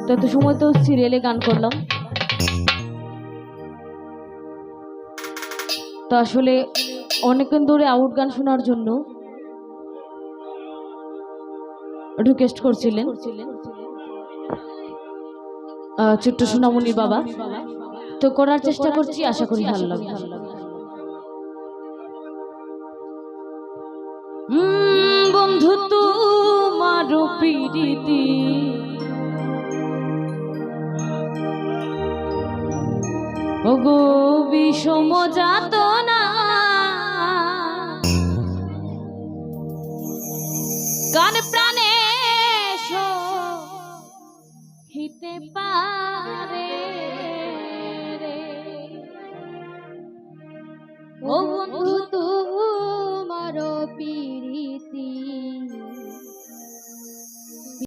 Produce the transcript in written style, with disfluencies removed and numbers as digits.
তো এত সময় তো সিরিয়ালে গান করলাম, তো আসলে অনেকক্ষণ ধরে আউট গান শোনার জন্য রিকোয়েস্ট করছিলেন ছোট্ট সোনামণির বাবা। তো করার চেষ্টা করছি, আশা করি ভালো লাগবে। বন্ধু তোমার প্রীতি ওগো বিষম যাতনা, কান প্রাণে সহিতে পারে